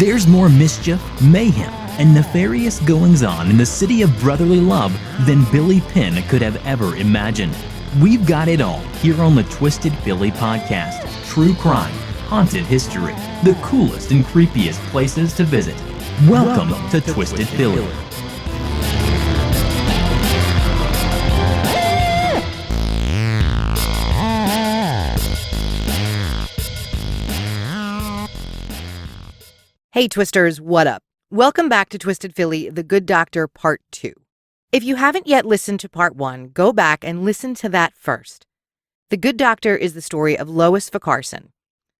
There's more mischief, mayhem, and nefarious goings-on in the city of brotherly love than Billy Penn could have ever imagined. We've got it all here on the Twisted Philly podcast. True crime, haunted history, the coolest and creepiest places to visit. Welcome to Twisted Philly. Hey Twisters, what up? Welcome back to Twisted Philly, The Good Doctor Part 2. If you haven't yet listened to Part 1, go back and listen to that first. The Good Doctor is the story of Lois Vacarson.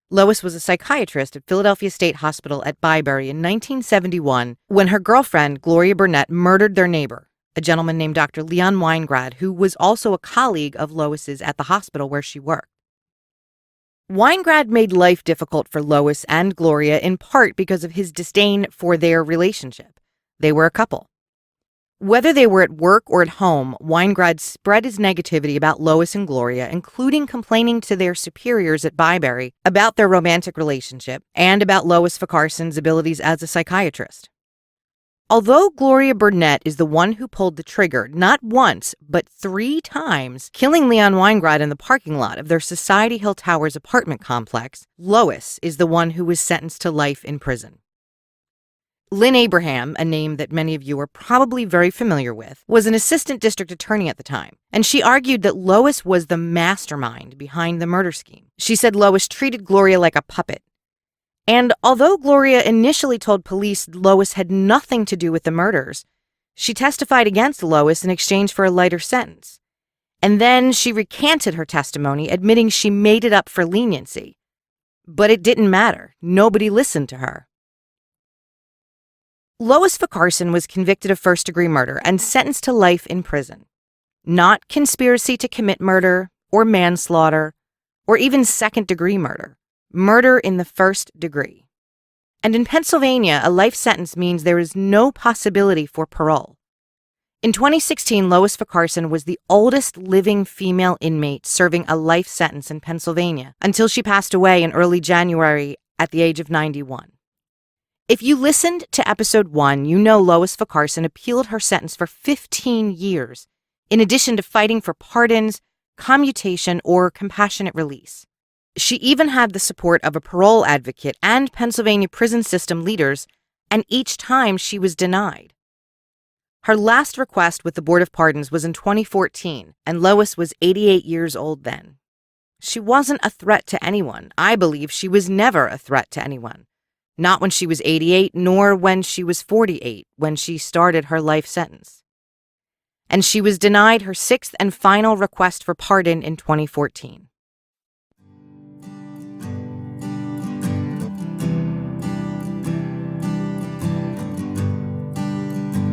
Lois was a psychiatrist at Philadelphia State Hospital at Byberry in 1971 when her girlfriend, Gloria Burnett, murdered their neighbor, a gentleman named Dr. Leon Weingrad, who was also a colleague of Lois's at the hospital where she worked. Weingrad made life difficult for Lois and Gloria in part because of his disdain for their relationship. They were a couple. Whether they were at work or at home, Weingrad spread his negativity about Lois and Gloria, including complaining to their superiors at Byberry about their romantic relationship and about Lois Vacarson's abilities as a psychiatrist. Although Gloria Burnett is the one who pulled the trigger, not once, but 3 times, killing Leon Weingrad in the parking lot of their Society Hill Towers apartment complex, Lois is the one who was sentenced to life in prison. Lynn Abraham, a name that many of you are probably very familiar with, was an assistant district attorney at the time, and she argued that Lois was the mastermind behind the murder scheme. She said Lois treated Gloria like a puppet. And although Gloria initially told police Lois had nothing to do with the murders, she testified against Lois in exchange for a lighter sentence. And then she recanted her testimony, admitting she made it up for leniency. But it didn't matter. Nobody listened to her. Lois Vacarson was convicted of first-degree murder and sentenced to life in prison. Not conspiracy to commit murder, or manslaughter, or even second-degree murder. Murder in the first degree. And in Pennsylvania, a life sentence means there is no possibility for parole. In 2016, Lois Vacarson was the oldest living female inmate serving a life sentence in Pennsylvania until she passed away in early January at the age of 91. If you listened to episode 1, you know Lois Vacarson appealed her sentence for 15 years, in addition to fighting for pardons, commutation, or compassionate release. She even had the support of a parole advocate and Pennsylvania prison system leaders, and each time she was denied. Her last request with the Board of Pardons was in 2014, and Lois was 88 years old then. She wasn't a threat to anyone. I believe she was never a threat to anyone. Not when she was 88, nor when she was 48, when she started her life sentence. And she was denied her 6th and final request for pardon in 2014.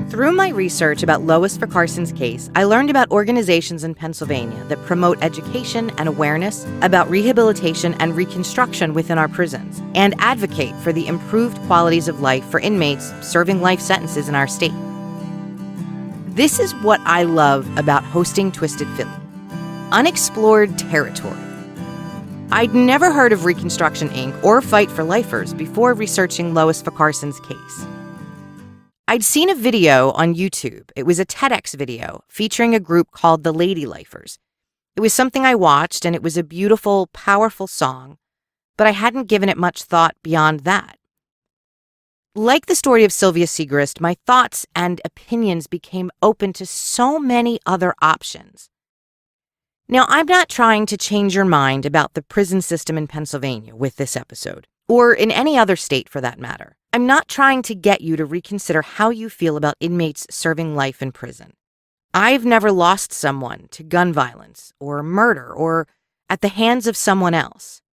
Through my research about Lois Vacarson's case, I learned about organizations in Pennsylvania that promote education and awareness about rehabilitation and reconstruction within our prisons, and advocate for the improved qualities of life for inmates serving life sentences in our state. This is what I love about hosting Twisted Philly: unexplored territory. I'd never heard of Reconstruction Inc. or Fight for Lifers before researching Lois Vacarson's case. I'd seen a video on YouTube. It was a TEDx video featuring a group called the Lady Lifers. It was something I watched, and it was a beautiful, powerful song, but I hadn't given it much thought beyond that. Like the story of Sylvia Segrist, my thoughts and opinions became open to so many other options. Now, I'm not trying to change your mind about the prison system in Pennsylvania with this episode, or in any other state for that matter. I'm not trying to get you to reconsider how you feel about inmates serving life in prison. I've never lost someone to gun violence or murder or at the hands of someone else.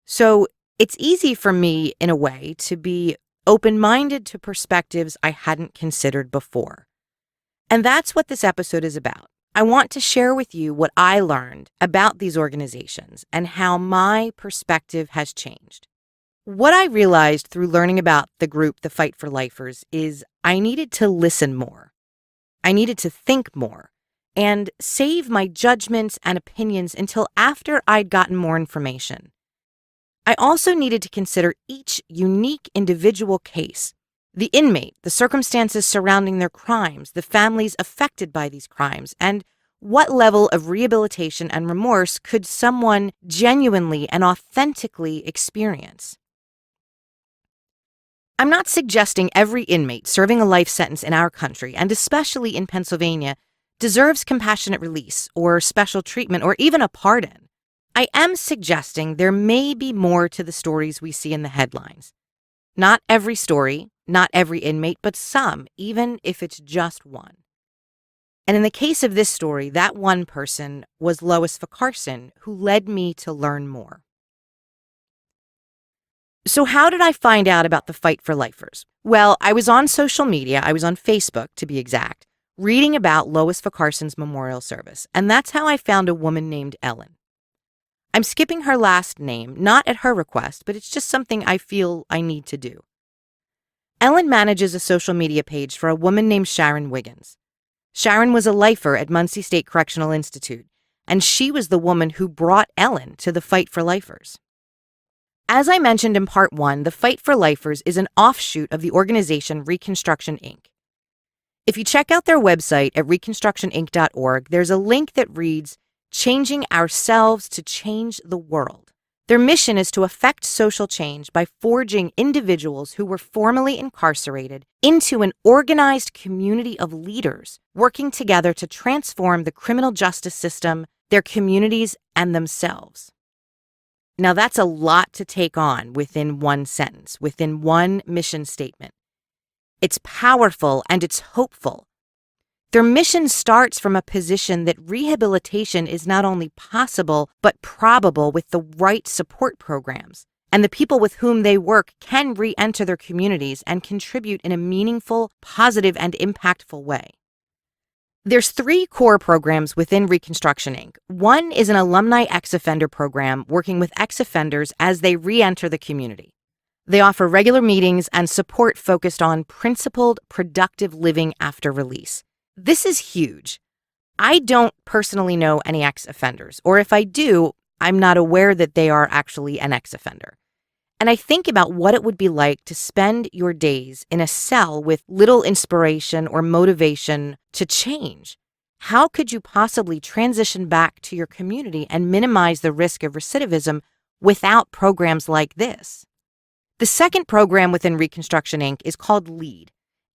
So it's easy for me, in a way, to be open-minded to perspectives I hadn't considered before. And that's what this episode is about. I want to share with you what I learned about these organizations and how my perspective has changed. What I realized through learning about the group, the Fight for Lifers, is I needed to listen more. I needed to think more and save my judgments and opinions until after I'd gotten more information. I also needed to consider each unique individual case: the inmate, the circumstances surrounding their crimes, the families affected by these crimes, and what level of rehabilitation and remorse could someone genuinely and authentically experience. I'm not suggesting every inmate serving a life sentence in our country, and especially in Pennsylvania, deserves compassionate release or special treatment or even a pardon. I am suggesting there may be more to the stories we see in the headlines. Not every story, not every inmate, but some, even if it's just one. And in the case of this story, that one person was Lois Carson, who led me to learn more. So how did I find out about the Fight for Lifers? Well, I was on social media, I was on Facebook to be exact, reading about Lois Carson's memorial service, and that's how I found a woman named Ellen. I'm skipping her last name, not at her request, but it's just something I feel I need to do. Ellen manages a social media page for a woman named Sharon Wiggins. Sharon was a lifer at Muncie State Correctional Institute, and she was the woman who brought Ellen to the Fight for Lifers. As I mentioned in part 1, the Fight for Lifers is an offshoot of the organization Reconstruction Inc. If you check out their website at reconstructioninc.org, there's a link that reads, "Changing Ourselves to Change the World." Their mission is to effect social change by forging individuals who were formerly incarcerated into an organized community of leaders working together to transform the criminal justice system, their communities, and themselves. Now, that's a lot to take on within one sentence, within one mission statement. It's powerful and it's hopeful. Their mission starts from a position that rehabilitation is not only possible, but probable with the right support programs, and the people with whom they work can re-enter their communities and contribute in a meaningful, positive, and impactful way. There's 3 core programs within Reconstruction Inc. One is an alumni ex-offender program working with ex-offenders as they re-enter the community. They offer regular meetings and support focused on principled, productive living after release. This is huge. I don't personally know any ex-offenders, or if I do, I'm not aware that they are actually an ex-offender. And I think about what it would be like to spend your days in a cell with little inspiration or motivation to change. How could you possibly transition back to your community and minimize the risk of recidivism without programs like this? The second program within Reconstruction Inc. is called LEAD.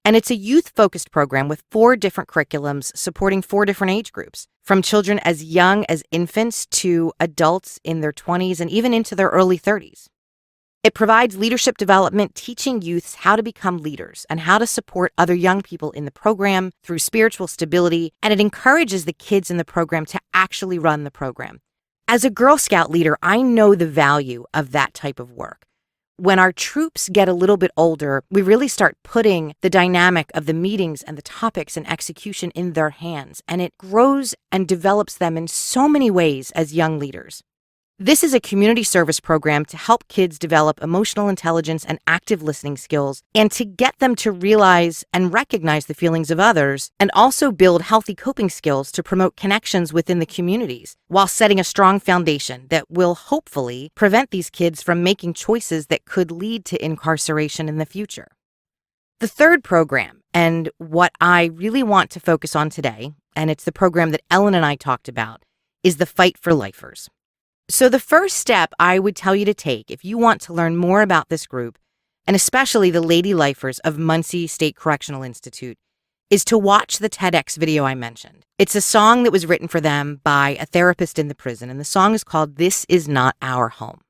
And it's a youth-focused program with 4 different curriculums supporting 4 different age groups, from children as young as infants to adults in their 20s and even into their early 30s. It provides leadership development, teaching youths how to become leaders and how to support other young people in the program through spiritual stability, and it encourages the kids in the program to actually run the program. As a Girl Scout leader, I know the value of that type of work. When our troops get a little bit older, we really start putting the dynamic of the meetings and the topics and execution in their hands, and it grows and develops them in so many ways as young leaders. This is a community service program to help kids develop emotional intelligence and active listening skills, and to get them to realize and recognize the feelings of others, and also build healthy coping skills to promote connections within the communities, while setting a strong foundation that will hopefully prevent these kids from making choices that could lead to incarceration in the future. The third program, and what I really want to focus on today, and it's the program that Ellen and I talked about, is the Fight for Lifers. So the first step I would tell you to take if you want to learn more about this group, and especially the Lady Lifers of Muncie State Correctional Institute, is to watch the TEDx video I mentioned. It's a song that was written for them by a therapist in the prison, and the song is called "This Is Not Our Home."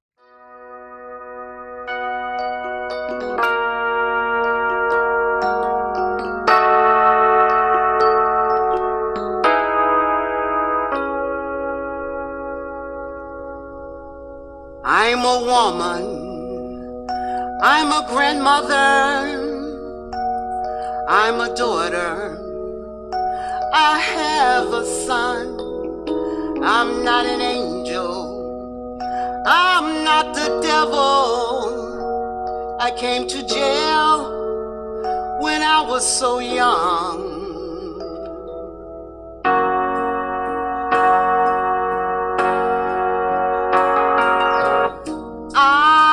I'm a woman, I'm a grandmother, I'm a daughter, I have a son. I'm not an angel, I'm not the devil. I came to jail when I was so young. I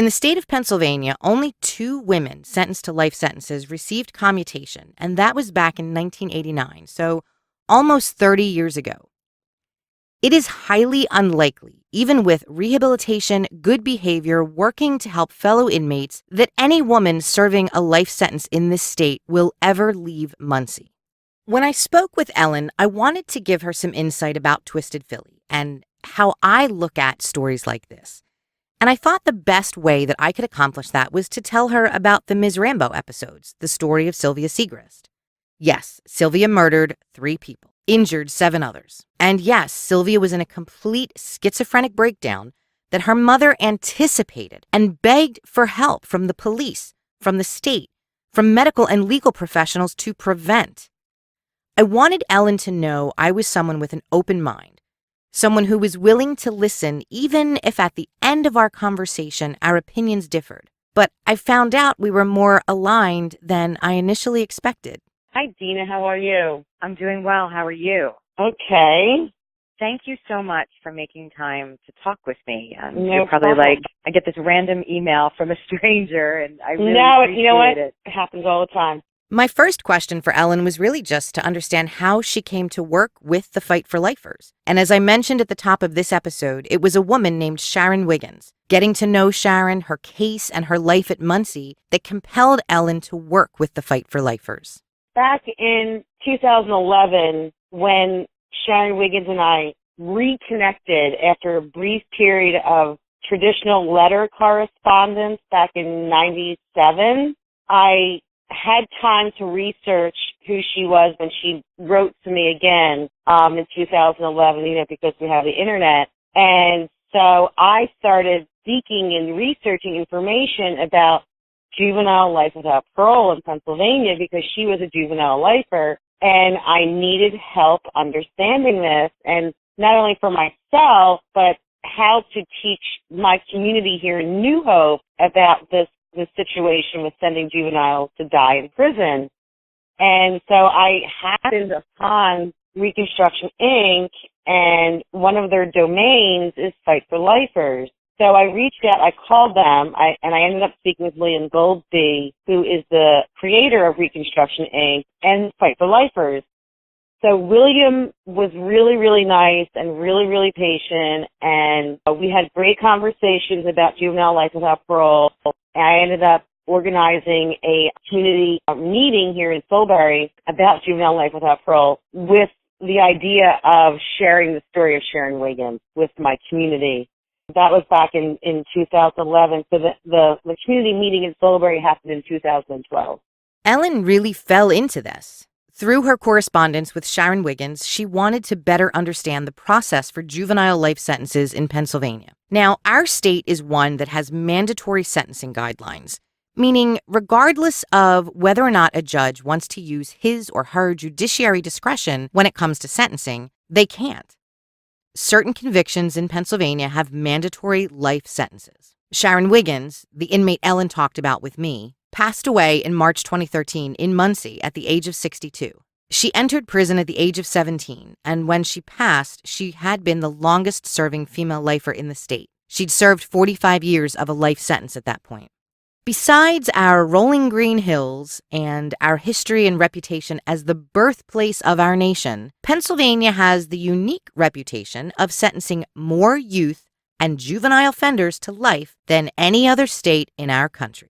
In the state of Pennsylvania, only 2 women sentenced to life sentences received commutation, and that was back in 1989, so almost 30 years ago. It is highly unlikely, even with rehabilitation, good behavior, working to help fellow inmates, that any woman serving a life sentence in this state will ever leave Muncie. When I spoke with Ellen, I wanted to give her some insight about Twisted Philly and how I look at stories like this. And I thought the best way that I could accomplish that was to tell her about the Ms. Rambo episodes, the story of Sylvia Segrist. Yes, Sylvia murdered 3 people, injured 7 others. And yes, Sylvia was in a complete schizophrenic breakdown that her mother anticipated and begged for help from the police, from the state, from medical and legal professionals to prevent. I wanted Ellen to know I was someone with an open mind, someone who was willing to listen even if at the end of our conversation our opinions differed. But I found out we were more aligned than I initially expected. Hi, Dina. How are you? I'm doing well. How are you? Okay. Thank you so much for making time to talk with me. No You're probably problem. like, I get this random email from a stranger, and I really appreciate you know what? it. It happens all the time. My first question for Ellen was really just to understand how she came to work with the Fight for Lifers. And as I mentioned at the top of this episode, it was a woman named Sharon Wiggins. Getting to know Sharon, her case, and her life at Muncie that compelled Ellen to work with the Fight for Lifers. Back in 2011, when Sharon Wiggins and I reconnected after a brief period of traditional letter correspondence back in 97, I had time to research who she was when she wrote to me again in 2011, because we have the internet. And so I started seeking and researching information about juvenile life without parole in Pennsylvania because she was a juvenile lifer, and I needed help understanding this, and not only for myself, but how to teach my community here in New Hope about this situation with sending juveniles to die in prison. And so I happened upon Reconstruction Inc., and one of their domains is Fight for Lifers. So I reached out, I called them, and I ended up speaking with William Goldsby, who is the creator of Reconstruction Inc. and Fight for Lifers. So William was really, really nice and really, really patient, and we had great conversations about juvenile life without parole. And I ended up organizing a community meeting here in Silbury about juvenile life without parole with the idea of sharing the story of Sharon Wiggins with my community. That was back in 2011. So the community meeting in Silbury happened in 2012. Ellen really fell into this. Through her correspondence with Sharon Wiggins, she wanted to better understand the process for juvenile life sentences in Pennsylvania. Now, our state is one that has mandatory sentencing guidelines, meaning regardless of whether or not a judge wants to use his or her judiciary discretion when it comes to sentencing, they can't. Certain convictions in Pennsylvania have mandatory life sentences. Sharon Wiggins, the inmate Ellen talked about with me, passed away in March 2013 in Muncie at the age of 62. She entered prison at the age of 17, and when she passed, she had been the longest-serving female lifer in the state. She'd served 45 years of a life sentence at that point. Besides our rolling green hills and our history and reputation as the birthplace of our nation, Pennsylvania has the unique reputation of sentencing more youth and juvenile offenders to life than any other state in our country.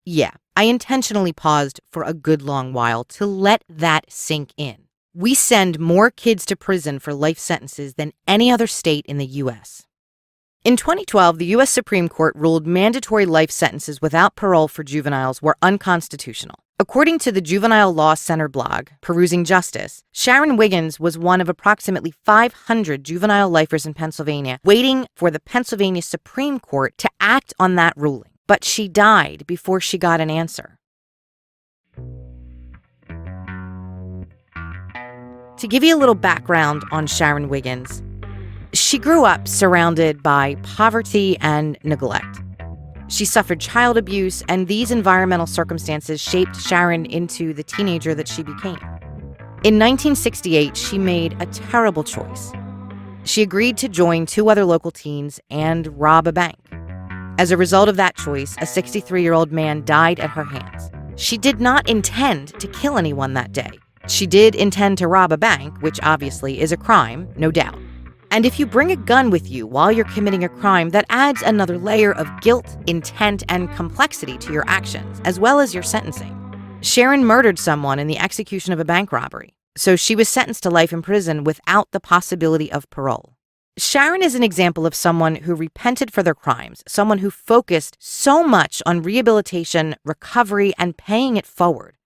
Yeah, I intentionally paused for a good long while to let that sink in. We send more kids to prison for life sentences than any other state in the U.S. In 2012, the U.S. Supreme Court ruled mandatory life sentences without parole for juveniles were unconstitutional. According to the Juvenile Law Center blog, Perusing Justice, Sharon Wiggins was one of approximately 500 juvenile lifers in Pennsylvania waiting for the Pennsylvania Supreme Court to act on that ruling. But she died before she got an answer. To give you a little background on Sharon Wiggins, she grew up surrounded by poverty and neglect. She suffered child abuse, and these environmental circumstances shaped Sharon into the teenager that she became. In 1968, she made a terrible choice. She agreed to join 2 other local teens and rob a bank. As a result of that choice, a 63-year-old man died at her hands. She did not intend to kill anyone that day. She did intend to rob a bank, which obviously is a crime, no doubt. And if you bring a gun with you while you're committing a crime, that adds another layer of guilt, intent, and complexity to your actions, as well as your sentencing. Sharon murdered someone in the execution of a bank robbery, so she was sentenced to life in prison without the possibility of parole. Sharon is an example of someone who repented for their crimes, someone who focused so much on rehabilitation, recovery, and paying it forward.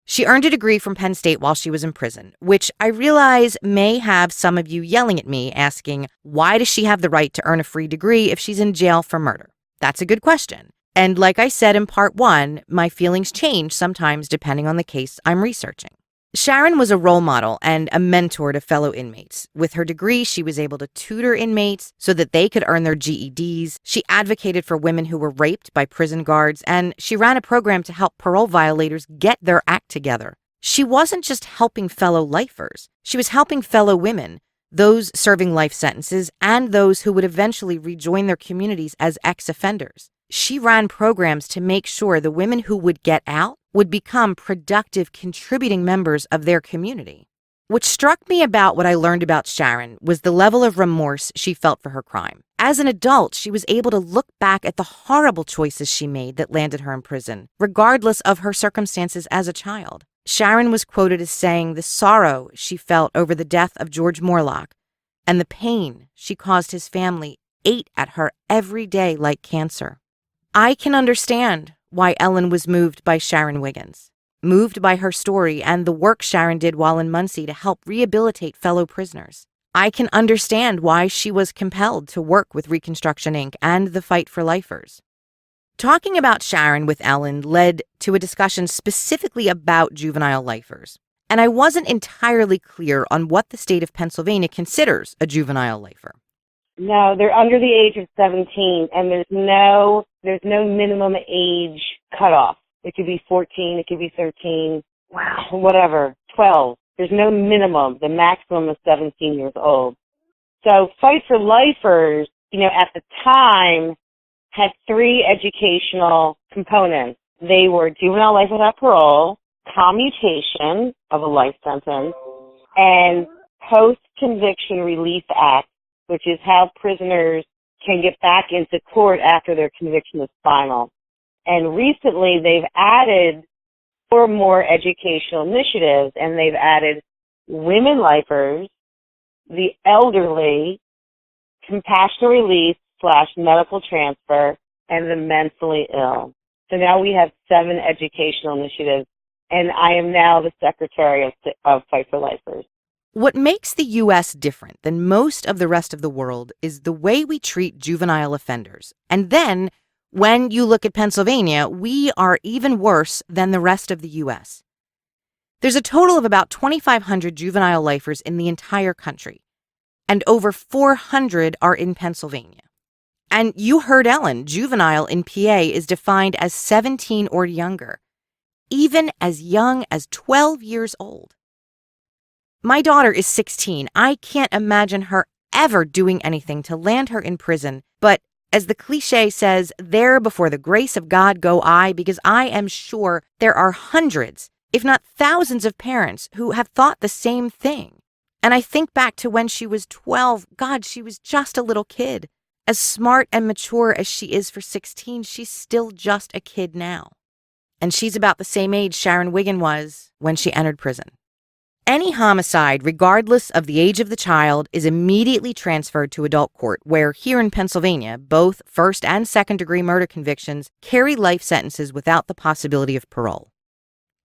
She earned a degree from Penn State while she was in prison, which I realize may have some of you yelling at me asking, why does she have the right to earn a free degree if she's in jail for murder? That's a good question. And like I said in part 1, my feelings change sometimes depending on the case I'm researching. Sharon was a role model and a mentor to fellow inmates. With her degree, she was able to tutor inmates so that they could earn their GEDs. She advocated for women who were raped by prison guards, and she ran a program to help parole violators get their act together. She wasn't just helping fellow lifers. She was helping fellow women, those serving life sentences, and those who would eventually rejoin their communities as ex-offenders. She ran programs to make sure the women who would get out would become productive, contributing members of their community. What struck me about what I learned about Sharon was the level of remorse she felt for her crime. As an adult, she was able to look back at the horrible choices she made that landed her in prison, regardless of her circumstances as a child. Sharon was quoted as saying the sorrow she felt over the death of George Morlock and the pain she caused his family ate at her every day like cancer. I can understand why Ellen was moved by Sharon Wiggins, moved by her story and the work Sharon did while in Muncie to help rehabilitate fellow prisoners. I can understand why she was compelled to work with Reconstruction Inc. and the Fight for Lifers. Talking about Sharon with Ellen led to a discussion specifically about juvenile lifers, and I wasn't entirely clear on what the state of Pennsylvania considers a juvenile lifer. No, they're under the age of 17, and there's no minimum age cutoff. It could be 14, it could be 13, whatever, 12. There's no minimum. The maximum is 17 years old. So Fight for Lifers, at the time, had 3 educational components. They were juvenile life without parole, commutation of a life sentence, and post-conviction relief act, which is how prisoners can get back into court after their conviction is final. And recently they've added 4 more educational initiatives, and they've added women lifers, the elderly, compassionate release / medical transfer, and the mentally ill. So now we have 7 educational initiatives, and I am now the secretary of Fight for Lifers. What makes the U.S. different than most of the rest of the world is the way we treat juvenile offenders. And then, when you look at Pennsylvania, we are even worse than the rest of the U.S. There's a total of about 2,500 juvenile lifers in the entire country, and over 400 are in Pennsylvania. And you heard Ellen, juvenile in PA is defined as 17 or younger, even as young as 12 years old. My daughter is 16. I can't imagine her ever doing anything to land her in prison. But as the cliche says, there before the grace of God go I, because I am sure there are hundreds, if not thousands of parents who have thought the same thing. And I think back to when she was 12. God, she was just a little kid. As smart and mature as she is for 16, she's still just a kid now. And she's about the same age Sharon Wiggin was when she entered prison. Any homicide, regardless of the age of the child, is immediately transferred to adult court, where here in Pennsylvania, both first and second-degree murder convictions carry life sentences without the possibility of parole.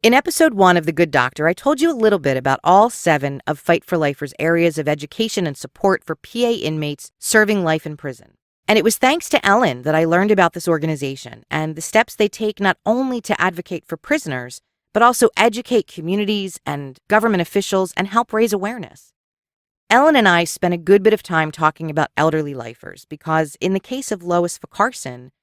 In episode 1 of The Good Doctor, I told you a little bit about all 7 of Fight for Lifers' areas of education and support for PA inmates serving life in prison. And it was thanks to Ellen that I learned about this organization and the steps they take not only to advocate for prisoners, but also educate communities and government officials and help raise awareness. Ellen and I spent a good bit of time talking about elderly lifers because in the case of Lois Carson,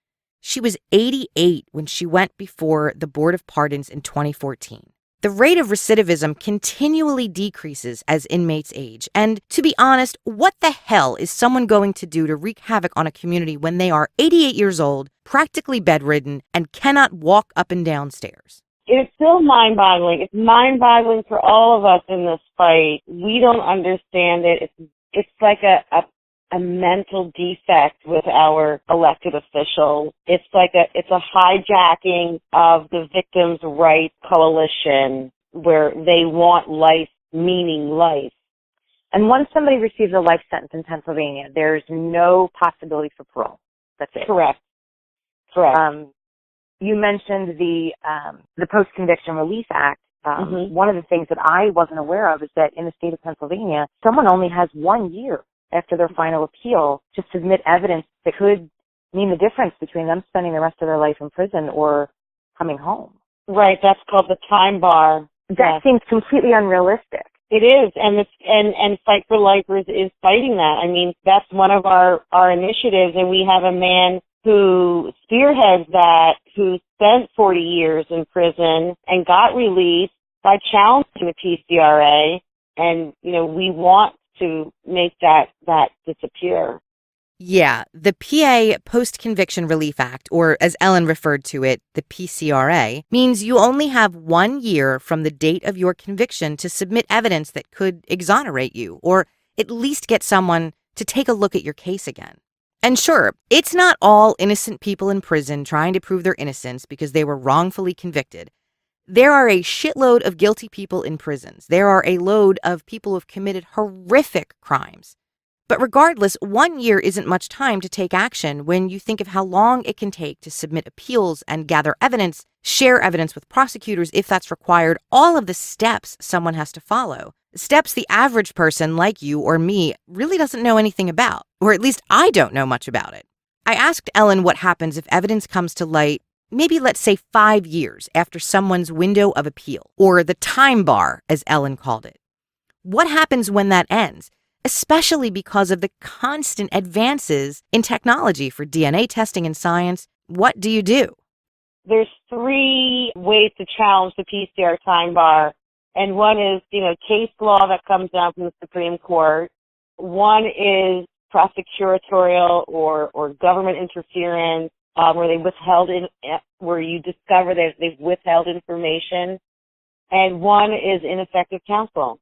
she was 88 when she went before the Board of Pardons in 2014. The rate of recidivism continually decreases as inmates age. And to be honest, what the hell is someone going to do to wreak havoc on a community when they are 88 years old, practically bedridden, and cannot walk up and down stairs? It's still mind-boggling. It's mind-boggling for all of us in this fight. We don't understand it. It's like a mental defect with our elected officials. It's a hijacking of the Victims' Rights Coalition where they want life, meaning life. And once somebody receives a life sentence in Pennsylvania, there's no possibility for parole. That's it. Correct. You mentioned the Post-Conviction Relief Act. One of the things that I wasn't aware of is that in the state of Pennsylvania, someone only has 1 year after their final appeal to submit evidence that could mean the difference between them spending the rest of their life in prison or coming home. Right, that's called the time bar. That seems completely unrealistic. It is, and Fight for Lifers is fighting that. I mean, that's one of our initiatives, and we have a man who spearheads that, who spent 40 years in prison and got released by challenging the PCRA, and, we want to make that disappear. Yeah, the PA Post-Conviction Relief Act, or as Ellen referred to it, the PCRA, means you only have 1 year from the date of your conviction to submit evidence that could exonerate you, or at least get someone to take a look at your case again. And sure, it's not all innocent people in prison trying to prove their innocence because they were wrongfully convicted. There are a shitload of guilty people in prisons. There are a load of people who have committed horrific crimes. But regardless, 1 year isn't much time to take action when you think of how long it can take to submit appeals and gather evidence, share evidence with prosecutors if that's required, all of the steps someone has to follow. Steps the average person like you or me really doesn't know anything about, or at least I don't know much about it. I asked Ellen what happens if evidence comes to light, maybe let's say 5 years after someone's window of appeal, or the time bar, as Ellen called it. What happens when that ends? Especially because of the constant advances in technology for DNA testing and science. What do you do? There's 3 ways to challenge the PCR time bar. And one is, case law that comes down from the Supreme Court. One is prosecutorial or government interference, where you discover that they've withheld information. And one is ineffective counsel.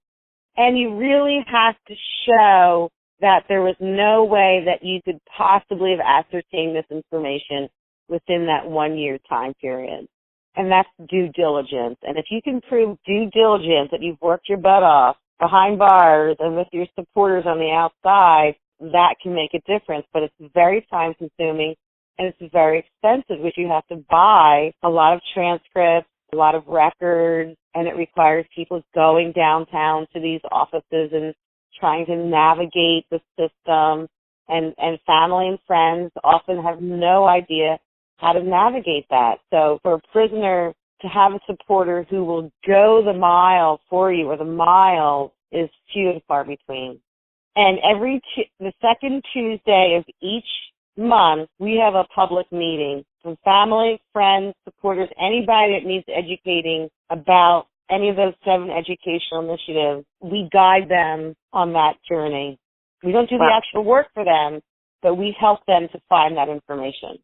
And you really have to show that there was no way that you could possibly have ascertained this information within that 1 year time period. And that's due diligence. And if you can prove due diligence, that you've worked your butt off behind bars and with your supporters on the outside, that can make a difference. But it's very time consuming and it's very expensive, which you have to buy a lot of transcripts, a lot of records, and it requires people going downtown to these offices and trying to navigate the system. And family and friends often have no idea how to navigate that. So for a prisoner to have a supporter who will go the mile for you, or the mile, is few and far between. And the second Tuesday of each month, we have a public meeting from family, friends, supporters, anybody that needs educating about any of those 7 educational initiatives. We guide them on that journey. We don't do the actual work for them, but we help them to find that information.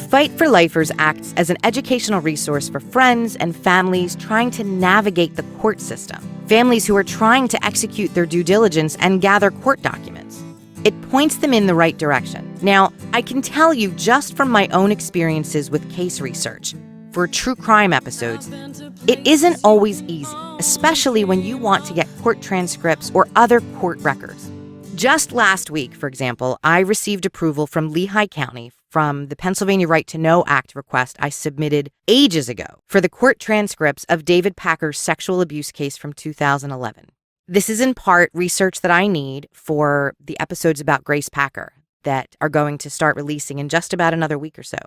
Fight for Lifers acts as an educational resource for friends and families trying to navigate the court system, families who are trying to execute their due diligence and gather court documents. It points them in the right direction. Now, I can tell you just from my own experiences with case research, for true crime episodes, it isn't always easy, especially when you want to get court transcripts or other court records. Just last week, for example, I received approval from Lehigh County from the Pennsylvania Right to Know Act request I submitted ages ago for the court transcripts of David Packer's sexual abuse case from 2011. This is in part research that I need for the episodes about Grace Packer that are going to start releasing in just about another week or so.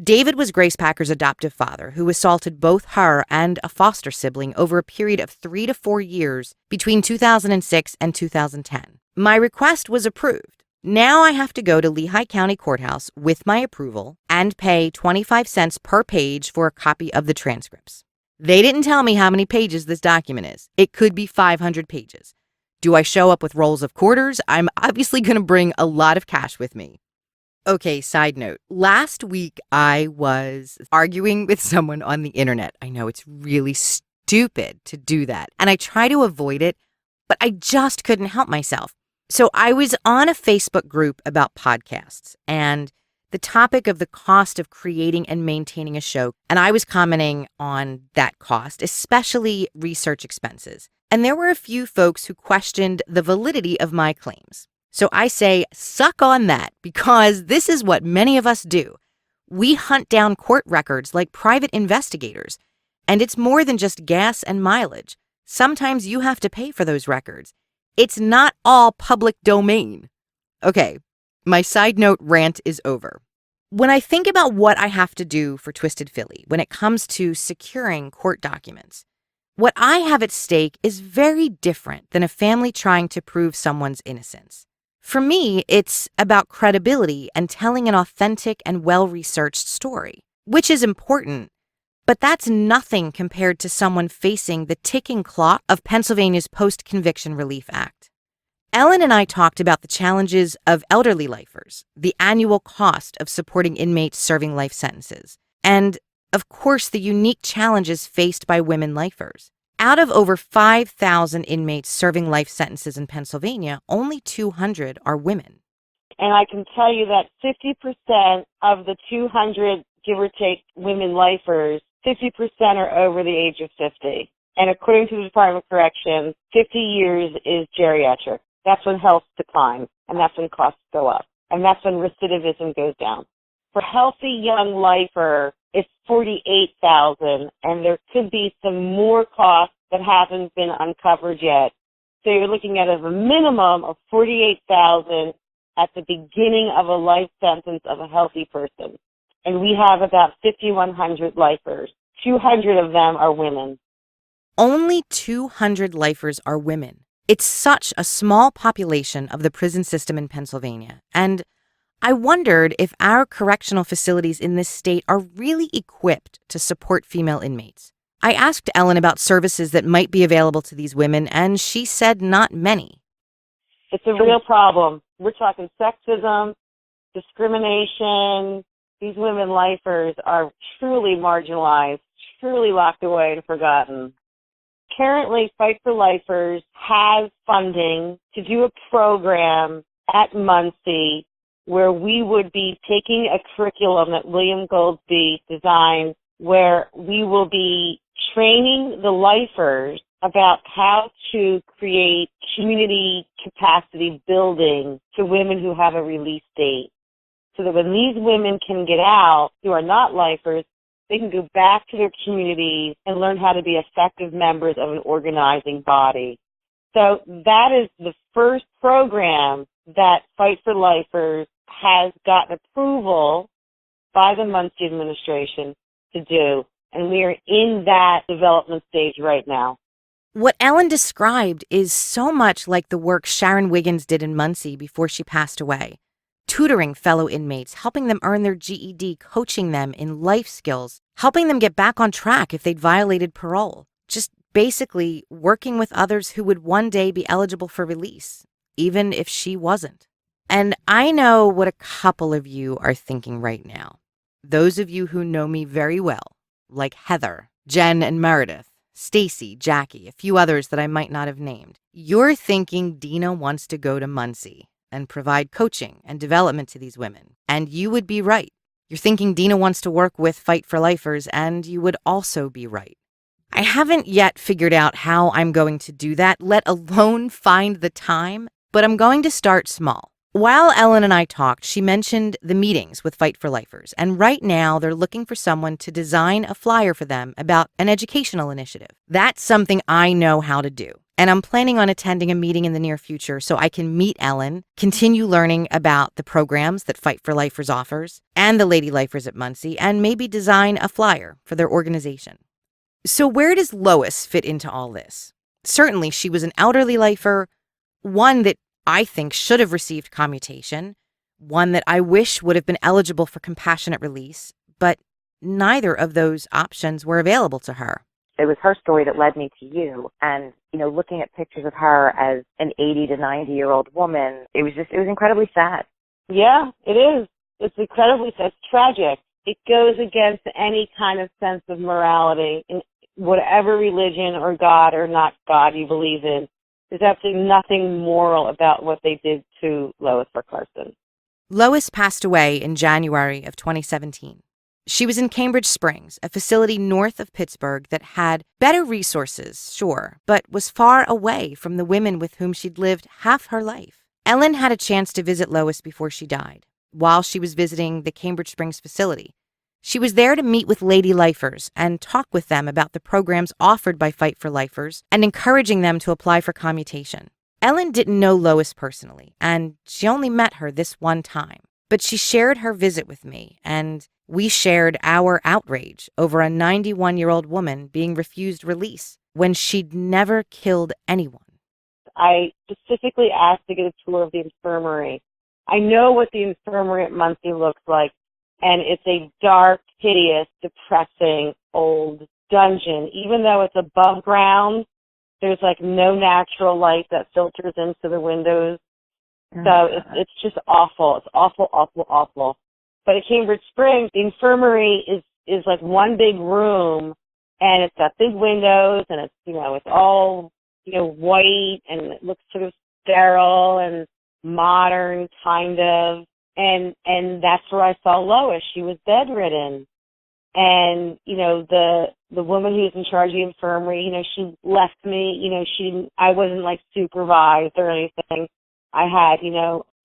David was Grace Packer's adoptive father who assaulted both her and a foster sibling over a period of 3 to 4 years between 2006 and 2010. My request was approved. Now I have to go to Lehigh County Courthouse with my approval and pay 25 cents per page for a copy of the transcripts. They didn't tell me how many pages this document is. It could be 500 pages. Do I show up with rolls of quarters? I'm obviously going to bring a lot of cash with me. Okay, side note. Last week, I was arguing with someone on the internet. I know it's really stupid to do that, and I try to avoid it, but I just couldn't help myself. So I was on a Facebook group about podcasts and the topic of the cost of creating and maintaining a show, and I was commenting on that cost, especially research expenses. And there were a few folks who questioned the validity of my claims. So I say, suck on that, because this is what many of us do. We hunt down court records like private investigators, and it's more than just gas and mileage. Sometimes you have to pay for those records. It's not all public domain. Okay, my side note rant is over. When I think about what I have to do for Twisted Philly when it comes to securing court documents, what I have at stake is very different than a family trying to prove someone's innocence. For me, it's about credibility and telling an authentic and well-researched story, which is important, but that's nothing compared to someone facing the ticking clock of Pennsylvania's Post-Conviction Relief Act. Ellen and I talked about the challenges of elderly lifers, the annual cost of supporting inmates serving life sentences, and, of course, the unique challenges faced by women lifers. Out of over 5,000 inmates serving life sentences in Pennsylvania, only 200 are women. And I can tell you that 50% of the 200, give or take, women lifers, 50% are over the age of 50. And according to the Department of Corrections, 50 years is geriatric. That's when health declines, and that's when costs go up, and that's when recidivism goes down. For healthy young lifer, it's $48,000, and there could be some more costs that haven't been uncovered yet. So you're looking at a minimum of $48,000 at the beginning of a life sentence of a healthy person. And we have about 5,100 lifers. 200 of them are women. Only 200 lifers are women. It's such a small population of the prison system in Pennsylvania, and I wondered if our correctional facilities in this state are really equipped to support female inmates. I asked Ellen about services that might be available to these women, and she said not many. It's a real problem. We're talking sexism, discrimination. These women lifers are truly marginalized, truly locked away and forgotten. Currently, Fight for Lifers has funding to do a program at Muncie where we would be taking a curriculum that William Goldsby designed, where we will be training the lifers about how to create community capacity building to women who have a release date, so that when these women can get out, who are not lifers, they can go back to their communities and learn how to be effective members of an organizing body. So that is the first program that Fight for Lifers has gotten approval by the Muncie administration to do. And we are in that development stage right now. What Ellen described is so much like the work Sharon Wiggins did in Muncie before she passed away. Tutoring fellow inmates, helping them earn their GED, coaching them in life skills, helping them get back on track if they'd violated parole. Just basically working with others who would one day be eligible for release, even if she wasn't. And I know what a couple of you are thinking right now. Those of you who know me very well, like Heather, Jen, and Meredith, Stacy, Jackie, a few others that I might not have named. You're thinking Dina wants to go to Muncie and provide coaching and development to these women. And you would be right. You're thinking Dina wants to work with Fight for Lifers, and you would also be right. I haven't yet figured out how I'm going to do that, let alone find the time, but I'm going to start small. While Ellen and I talked, she mentioned the meetings with Fight for Lifers, and right now they're looking for someone to design a flyer for them about an educational initiative. That's something I know how to do. And I'm planning on attending a meeting in the near future so I can meet Ellen, continue learning about the programs that Fight for Lifers offers, and the Lady Lifers at Muncie, and maybe design a flyer for their organization. So where does Lois fit into all this? Certainly, she was an elderly lifer, one that I think should have received commutation, one that I wish would have been eligible for compassionate release, but neither of those options were available to her. it was her story that led me to you. And, looking at pictures of her as an 80 to 90-year-old woman, it was incredibly sad. Yeah, it is. It's incredibly sad. It's tragic. It goes against any kind of sense of morality in whatever religion or God or not God you believe in. There's absolutely nothing moral about what they did to Lois Carson. Lois passed away in January of 2017. She was in Cambridge Springs, a facility north of Pittsburgh that had better resources, sure, but was far away from the women with whom she'd lived half her life. Ellen had a chance to visit Lois before she died. While she was visiting the Cambridge Springs facility, she was there to meet with lady lifers and talk with them about the programs offered by Fight for Lifers and encouraging them to apply for commutation. Ellen didn't know Lois personally, and she only met her this one time. But she shared her visit with me, and we shared our outrage over a 91-year-old woman being refused release when she'd never killed anyone. I specifically asked to get a tour of the infirmary. I know what the infirmary at Muncie looks like, and it's a dark, hideous, depressing, old dungeon. Even though it's above ground, there's no natural light that filters into the windows. So it's just awful. It's awful, awful, awful. But at Cambridge Springs, the infirmary is like one big room, and it's got big windows, and it's, it's all, white, and it looks sort of sterile and modern, kind of. And that's where I saw Lois. She was bedridden. And, the woman who's in charge of the infirmary, she left me, I wasn't supervised or anything. I had,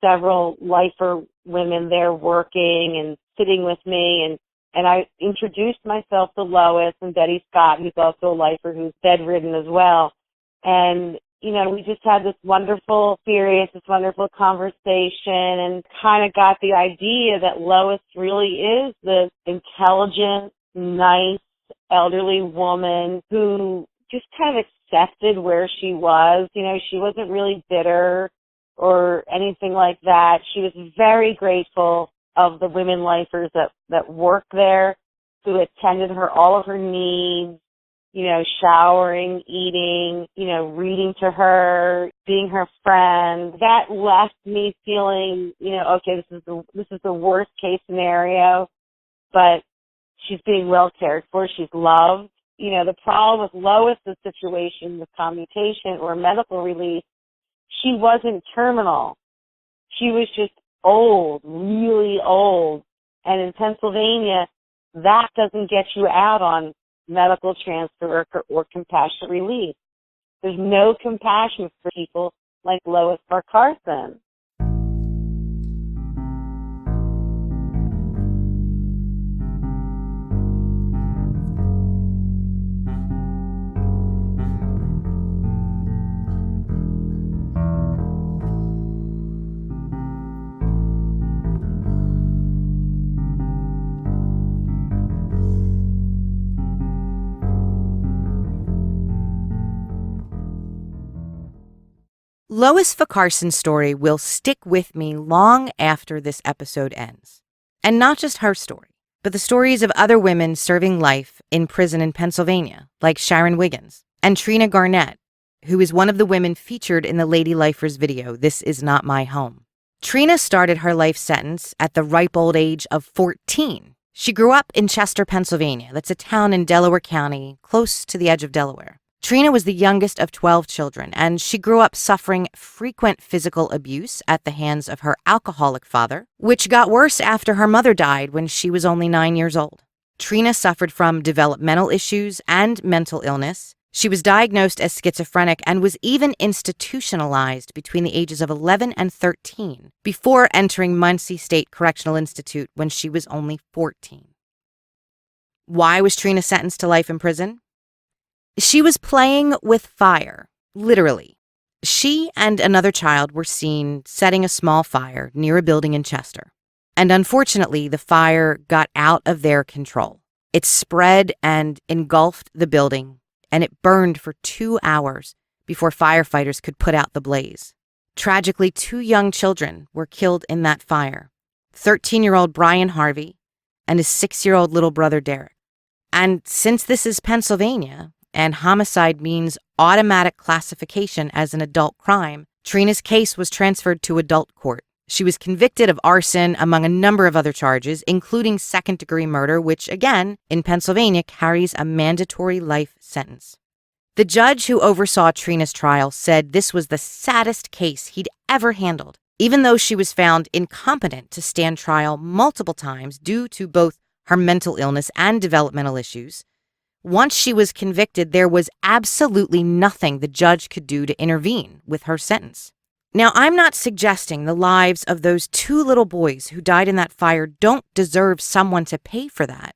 several lifer women there working and sitting with me, and I introduced myself to Lois and Betty Scott, who's also a lifer who's bedridden as well. And, we just had this wonderful experience, this wonderful conversation, and kind of got the idea that Lois really is this intelligent, nice, elderly woman who just kind of accepted where she was. She wasn't really bitter or anything like that. She was very grateful of the women lifers that worked there, who attended her all of her needs, showering, eating, reading to her, being her friend. That left me feeling, okay, this is the worst case scenario, but she's being well cared for. She's loved. The problem with Lois's situation with commutation or medical release, she wasn't terminal. She was just old, really old. And in Pennsylvania, that doesn't get you out on medical transfer or compassionate release. There's no compassion for people like Lois Carson. Lois Carson's story will stick with me long after this episode ends. And not just her story, but the stories of other women serving life in prison in Pennsylvania, like Sharon Wiggins and Trina Garnett, who is one of the women featured in the Lady Lifers video, This Is Not My Home. Trina started her life sentence at the ripe old age of 14. She grew up in Chester, Pennsylvania. That's a town in Delaware County, close to the edge of Delaware. Trina was the youngest of 12 children, and she grew up suffering frequent physical abuse at the hands of her alcoholic father, which got worse after her mother died when she was only 9 years old. Trina suffered from developmental issues and mental illness. She was diagnosed as schizophrenic and was even institutionalized between the ages of 11 and 13 before entering Muncie State Correctional Institute when she was only 14. Why was Trina sentenced to life in prison? She was playing with fire, literally. She and another child were seen setting a small fire near a building in Chester. And unfortunately, the fire got out of their control. It spread and engulfed the building, and it burned for 2 hours before firefighters could put out the blaze. Tragically, 2 young children were killed in that fire, 13-year-old Brian Harvey and his 6-year-old little brother Derek. And since this is Pennsylvania, and homicide means automatic classification as an adult crime, Trina's case was transferred to adult court. She was convicted of arson among a number of other charges, including second-degree murder, which, again, in Pennsylvania, carries a mandatory life sentence. The judge who oversaw Trina's trial said this was the saddest case he'd ever handled, even though she was found incompetent to stand trial multiple times due to both her mental illness and developmental issues. Once she was convicted, there was absolutely nothing the judge could do to intervene with her sentence. Now, I'm not suggesting the lives of those 2 little boys who died in that fire don't deserve someone to pay for that.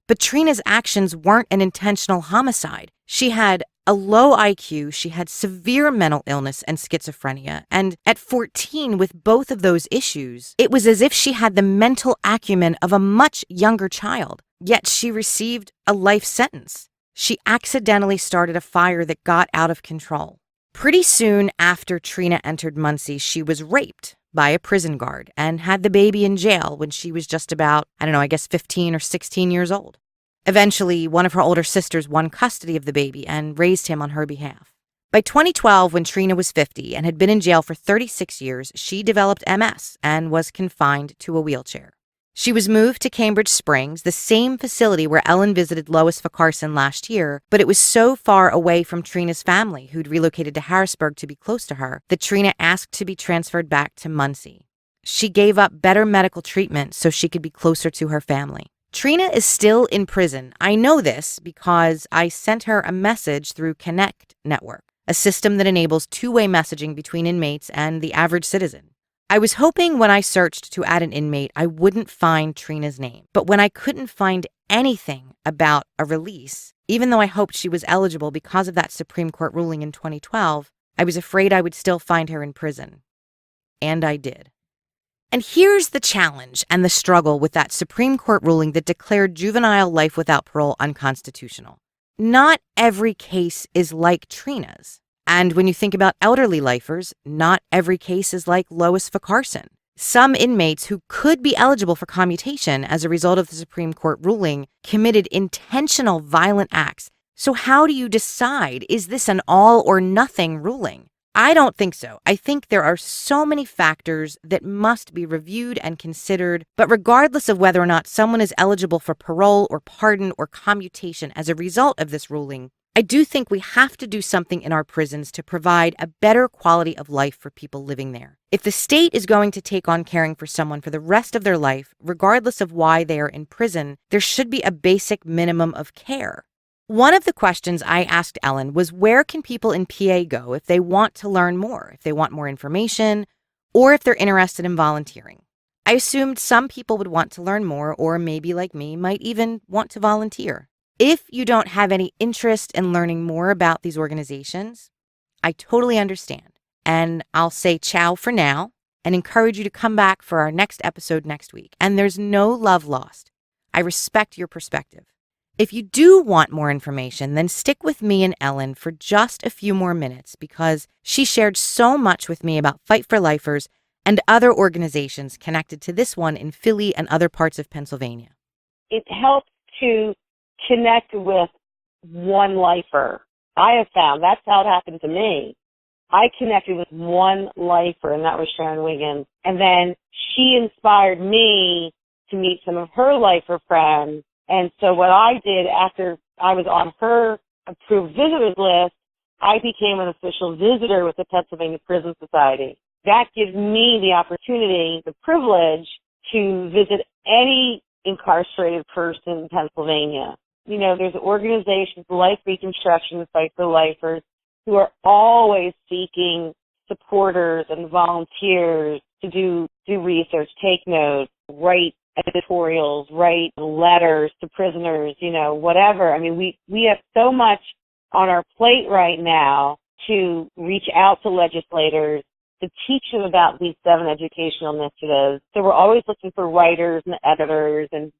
But Trina's actions weren't an intentional homicide. She had a low IQ, she had severe mental illness and schizophrenia, and at 14, with both of those issues, it was as if she had the mental acumen of a much younger child, yet she received a life sentence. She accidentally started a fire that got out of control. Pretty soon after Trina entered Muncie, she was raped by a prison guard and had the baby in jail when she was just about, 15 or 16 years old. Eventually, one of her older sisters won custody of the baby and raised him on her behalf. By 2012, when Trina was 50 and had been in jail for 36 years, she developed MS and was confined to a wheelchair. She was moved to Cambridge Springs, the same facility where Ellen visited Lois Carson last year, but it was so far away from Trina's family, who'd relocated to Harrisburg to be close to her, that Trina asked to be transferred back to Muncie. She gave up better medical treatment so she could be closer to her family. Trina is still in prison. I know this because I sent her a message through Connect Network, a system that enables two-way messaging between inmates and the average citizen. I was hoping when I searched to add an inmate, I wouldn't find Trina's name. But when I couldn't find anything about a release, even though I hoped she was eligible because of that Supreme Court ruling in 2012, I was afraid I would still find her in prison. And I did. And here's the challenge and the struggle with that Supreme Court ruling that declared juvenile life without parole unconstitutional. Not every case is like Trina's. And when you think about elderly lifers, not every case is like Lois Carson. Some inmates who could be eligible for commutation as a result of the Supreme Court ruling committed intentional violent acts. So how do you decide, is this an all or nothing ruling? I don't think so. I think there are so many factors that must be reviewed and considered, but regardless of whether or not someone is eligible for parole or pardon or commutation as a result of this ruling, I do think we have to do something in our prisons to provide a better quality of life for people living there. If the state is going to take on caring for someone for the rest of their life, regardless of why they are in prison, there should be a basic minimum of care. One of the questions I asked Ellen was, where can people in PA go if they want to learn more, if they want more information, or if they're interested in volunteering? I assumed some people would want to learn more, or maybe like me, might even want to volunteer. If you don't have any interest in learning more about these organizations, I totally understand. And I'll say ciao for now and encourage you to come back for our next episode next week. And there's no love lost. I respect your perspective. If you do want more information, then stick with me and Ellen for just a few more minutes because she shared so much with me about Fight for Lifers and other organizations connected to this one in Philly and other parts of Pennsylvania. It helps to connect with one lifer. I have found that's how it happened to me. I connected with one lifer, and that was Sharon Wiggins. And then she inspired me to meet some of her lifer friends. And so what I did after I was on her approved visitors list, I became an official visitor with the Pennsylvania Prison Society. That gives me the opportunity, the privilege, to visit any incarcerated person in Pennsylvania. You know, there's organizations like Reconstruction and Fight for Lifers who are always seeking supporters and volunteers to do research, take notes, write editorials, write letters to prisoners, whatever. I mean, we have so much on our plate right now to reach out to legislators, to teach them about these 7 educational initiatives. So we're always looking for writers and editors and,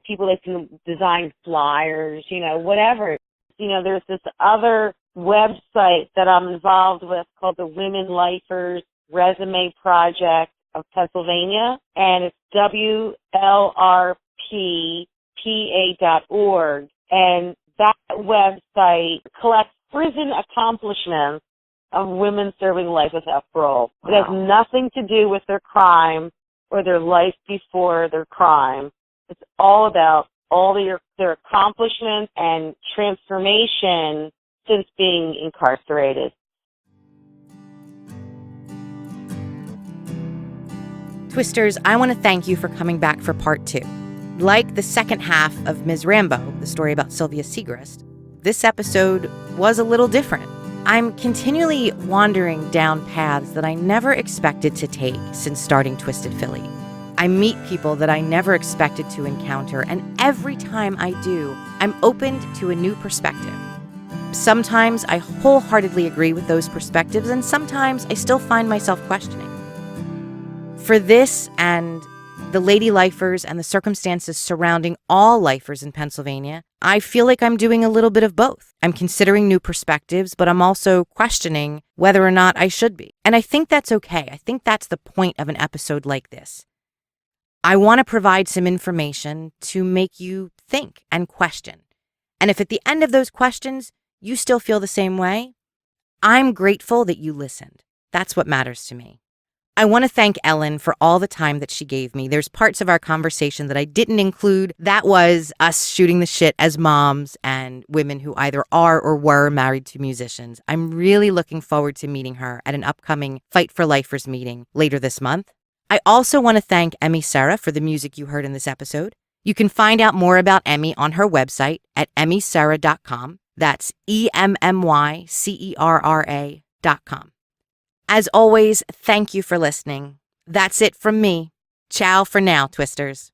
people that can design flyers, whatever. There's this other website that I'm involved with called the Women Lifers Resume Project of Pennsylvania, and it's WLRPPA.org. And that website collects prison accomplishments of women serving life without parole. It has nothing to do with their crime or their life before their crime. It's all about all their accomplishments and transformation since being incarcerated. Twisters, I want to thank you for coming back for part 2. Like the second half of Ms. Rambo, the story about Sylvia Segrist, this episode was a little different. I'm continually wandering down paths that I never expected to take since starting Twisted Philly. I meet people that I never expected to encounter, and every time I do, I'm opened to a new perspective. Sometimes I wholeheartedly agree with those perspectives, and sometimes I still find myself questioning. For this and the lady lifers and the circumstances surrounding all lifers in Pennsylvania, I feel like I'm doing a little bit of both. I'm considering new perspectives, but I'm also questioning whether or not I should be. And I think that's okay. I think that's the point of an episode like this. I want to provide some information to make you think and question. And if at the end of those questions, you still feel the same way, I'm grateful that you listened. That's what matters to me. I want to thank Ellen for all the time that she gave me. There's parts of our conversation that I didn't include. That was us shooting the shit as moms and women who either are or were married to musicians. I'm really looking forward to meeting her at an upcoming Fight for Lifers meeting later this month. I also want to thank Emmy Sarah for the music you heard in this episode. You can find out more about Emmy on her website at emmysarah.com. That's EMMYCERRA.com. As always, thank you for listening. That's it from me. Ciao for now, Twisters.